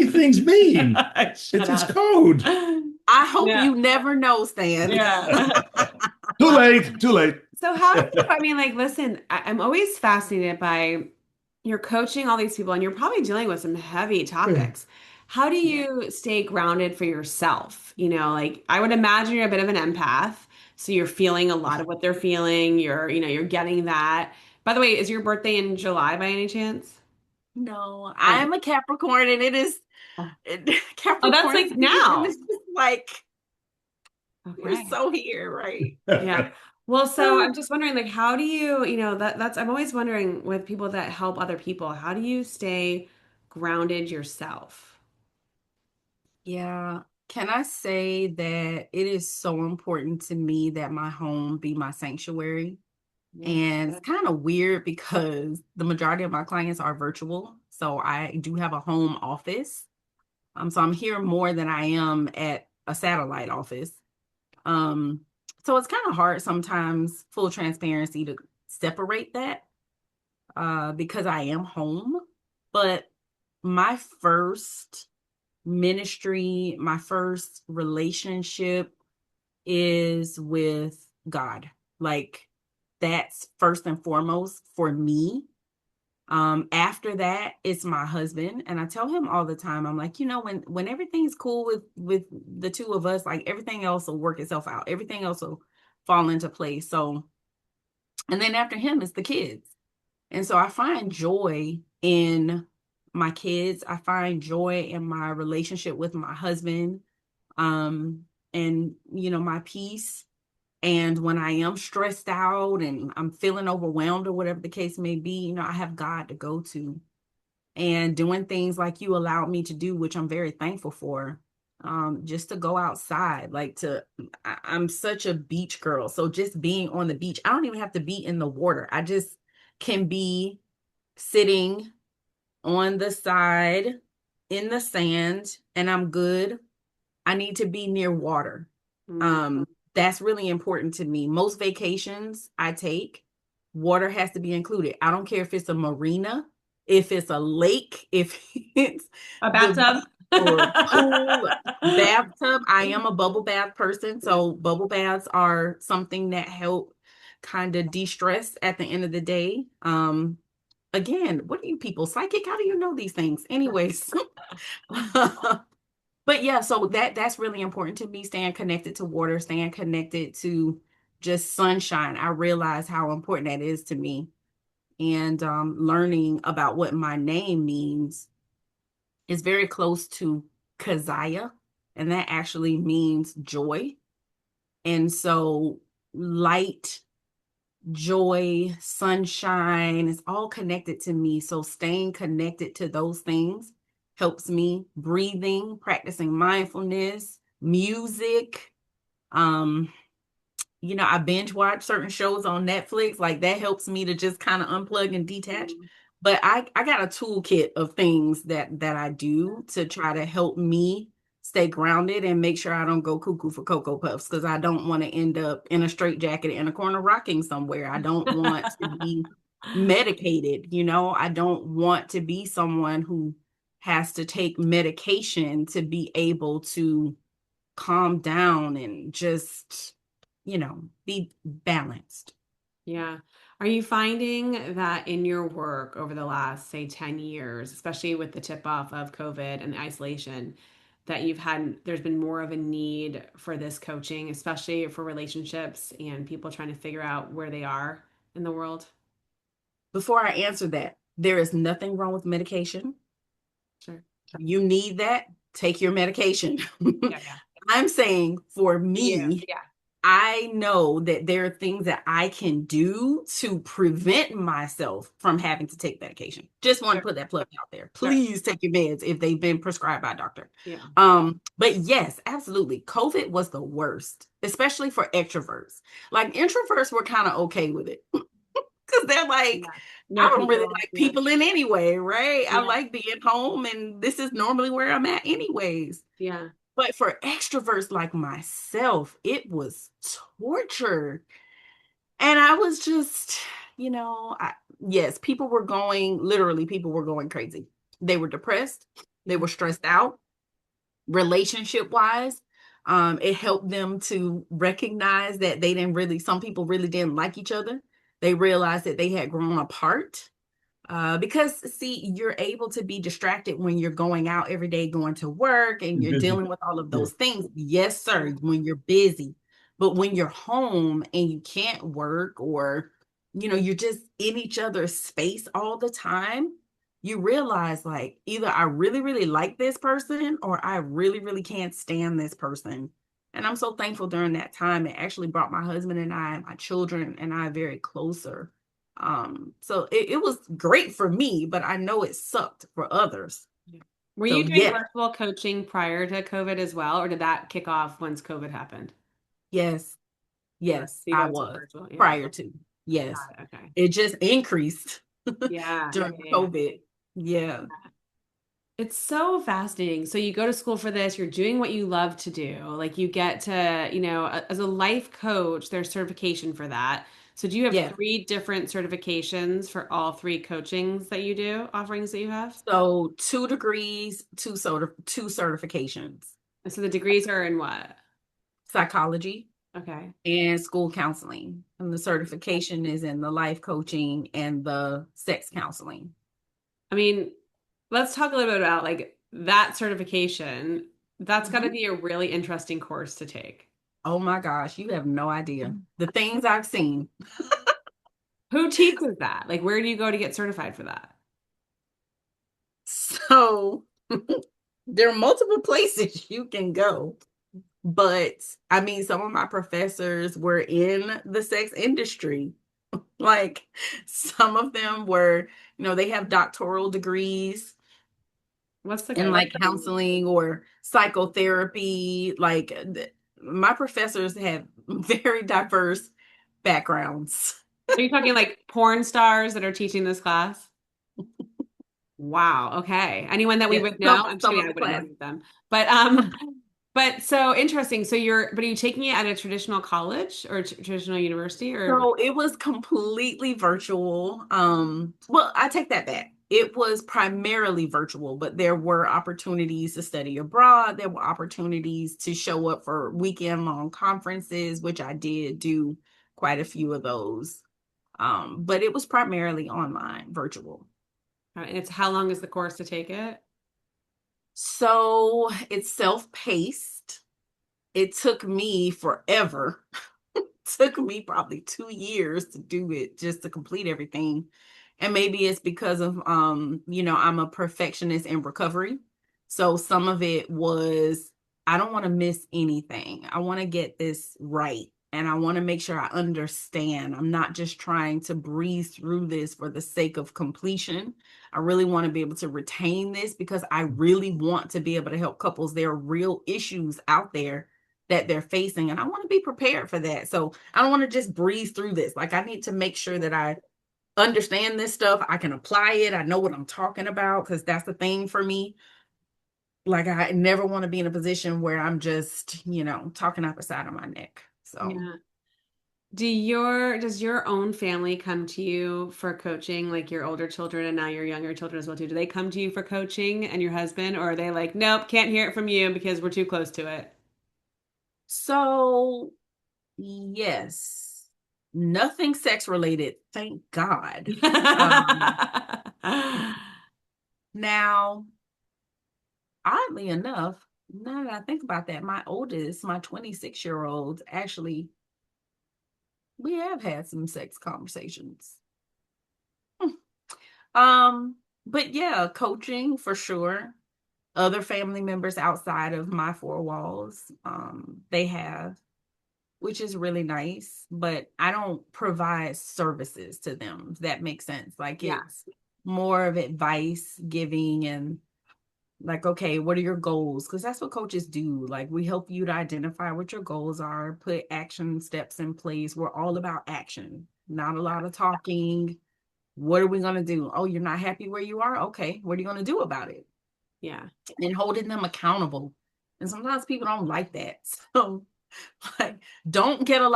make things mean. Shut It's up. code. I hope Yeah. you never know, Stan. Yeah. Too late. Too late. So how do you, I mean, like, listen, I'm always fascinated by you're coaching all these people and you're probably dealing with some heavy topics. How do Yeah. you stay grounded for yourself? Like I would imagine you're a bit of an empath, so you're feeling a lot of what they're feeling. You're getting that. By the way, is your birthday in July by any chance? No, Oh, I'm a Capricorn and it is oh, that's Capricorn like season now. is just like we're Okay. so here, right? Yeah. Well, so I'm just wondering, like, how do you, that's I'm always wondering with people that help other people, how do you stay grounded yourself? Yeah. Can I say that it is so important to me that my home be my sanctuary? Yeah. And it's kind of weird because the majority of my clients are virtual. So I do have a home office. So I'm here more than I am at a satellite office. Um, so it's kind of hard sometimes, full transparency, to separate that because I am home. But my first ministry, my first relationship is with God. Like that's first and foremost for me. After that, it's my husband, and I tell him all the time, I'm like, when everything's cool with the two of us, like everything else will work itself out. Everything else will fall into place. So, and then after him is the kids. And so I find joy in my kids. I find joy in my relationship with my husband. And my peace. And when I am stressed out and I'm feeling overwhelmed or whatever the case may be, I have God to go to and doing things like you allowed me to do, which I'm very thankful for. Just to go outside, I'm such a beach girl. So just being on the beach, I don't even have to be in the water. I just can be sitting on the side in the sand and I'm good. I need to be near water. Mm. Um, that's really important to me. Most vacations I take, water has to be included. I don't care if it's a marina, if it's a lake, if it's A the bathtub? beach or pool, bathtub. I am a bubble bath person, so bubble baths are something that help kind of de-stress at the end of the day. Again, what are you people psychic? How do you know these things? Anyways, but yeah, so that's really important to me, staying connected to water, staying connected to just sunshine. I realize how important that is to me. And learning about what my name means is very close to Keziah, and that actually means joy. And so light, joy, sunshine is all connected to me. So staying connected to those things helps me. Breathing, practicing mindfulness, music. Um, I binge watch certain shows on Netflix. Like that helps me to just kind of unplug and detach. But I got a toolkit of things that I do to try to help me stay grounded and make sure I don't go cuckoo for Cocoa Puffs because I don't want to end up in a straitjacket in a corner rocking somewhere. I don't want to be medicated, I don't want to be someone who has to take medication to be able to calm down and just be balanced. Yeah. Are you finding that in your work over the last, say, 10 years, especially with the tip off of COVID and the isolation, that there's been more of a need for this coaching, especially for relationships and people trying to figure out where they are in the world? Before I answer that, there is nothing wrong with medication. Sure. You need that, take your medication. Yeah, yeah. I'm saying for Yeah, me, yeah. I know that there are things that I can do to prevent myself from having to take medication. Just want to Sure, put that plug out there. sure. Please take your meds if they've been prescribed by a doctor. Yeah. But yes, absolutely. COVID was the worst, especially for extroverts. Like introverts were kind of okay with it because they're like, Yeah. No I don't really people. like Yeah. people in anyway, right? I Yeah. like being home and this is normally where I'm at anyways. Yeah. But for extroverts like myself, it was torture. And I was just, you know, I, yes, people were going, literally, people were going crazy. They were depressed. They were stressed out relationship wise. It helped them to recognize that some people really didn't like each other. They realized that they had grown apart. Because see, you're able to be distracted when you're going out every day, going to work, and you're Busy. dealing with all of Yeah. those things. Yes, sir, when you're busy. But when you're home and you can't work, or you're just in each other's space all the time, you realize like either I really, really like this person or I really, really can't stand this person. And I'm so thankful during that time. It actually brought my husband and I, my children and I very closer. So it was great for me, but I know it sucked for others. Were So you doing yeah, virtual coaching prior to COVID as well, or did that kick off once COVID happened? yes, yes, So you I got some was virtual, yeah. prior to. Yes. Got it. Okay. It just increased Yeah, during yeah. COVID. Yeah. It's so fascinating. So you go to school for this, you're doing what you love to do. Like you get to, as a life coach, there's certification for that. So do you have Yeah. 3 different certifications for all 3 coachings that you do, offerings that you have? So 2 degrees, two certifications, And so the degrees are in what? psychology Okay. and school counseling. And the certification is in the life coaching and the sex counseling. I mean, let's talk a little bit about like that certification. That's got to Mhm. be a really interesting course to take. Oh my gosh, you have no idea the things I've seen. Who teaches that? Like, where do you go to get certified for that? So there are multiple places you can go. But I mean, some of my professors were in the sex industry. Like some of them were, they have doctoral degrees What's the in good? like counseling or psychotherapy. Like my professors have very diverse backgrounds. Are you talking like porn stars that are teaching this class? Wow. Okay. Anyone that we Yeah, would know? some I'm just some kidding. of I the wouldn't know class. any of them. But but so interesting. So but are you taking it at a traditional college or traditional university or? So it was completely virtual. Well, I take that back. It was primarily virtual, but there were opportunities to study abroad. There were opportunities to show up for weekend long conferences, which I did do quite a few of those. But it was primarily online, virtual. And it's how long is the course to take it? So it's self-paced. It took me forever. Took me probably 2 years to do it, just to complete everything. And maybe it's because of I'm a perfectionist in recovery. So some of it was I don't want to miss anything. I want to get this right. And I want to make sure I understand. I'm not just trying to breeze through this for the sake of completion. I really want to be able to retain this because I really want to be able to help couples. There are real issues out there that they're facing, and I want to be prepared for that. So I don't want to just breeze through this. Like I need to make sure that I understand this stuff. I can apply it. I know what I'm talking about because that's the thing for me. Like I never want to be in a position where I'm just, talking out the side of my neck. So Yeah. Does your own family come to you for coaching, like your older children and now your younger children as well too? Do they come to you for coaching and your husband, or are they like, nope, can't hear it from you because we're too close to it? so yes. Nothing sex related, thank God. Um now oddly enough, now that I think about that, my oldest, my 26-year-old, actually, we have had some sex conversations. Hmm. But yeah, coaching for sure. Other family members outside of my 4 walls, they have, which is really nice, but I don't provide services to them, if that makes sense. Like Yeah. it's more of advice giving and like, okay, what are your goals? Because that's what coaches do. Like, we help you to identify what your goals are, put action steps in place. We're all about action, not a lot of talking. What are we going to do? Oh, you're not happy where you are? Okay, what are you going to do about it? Yeah. And holding them accountable. And sometimes people don't like that. So, like, don't get a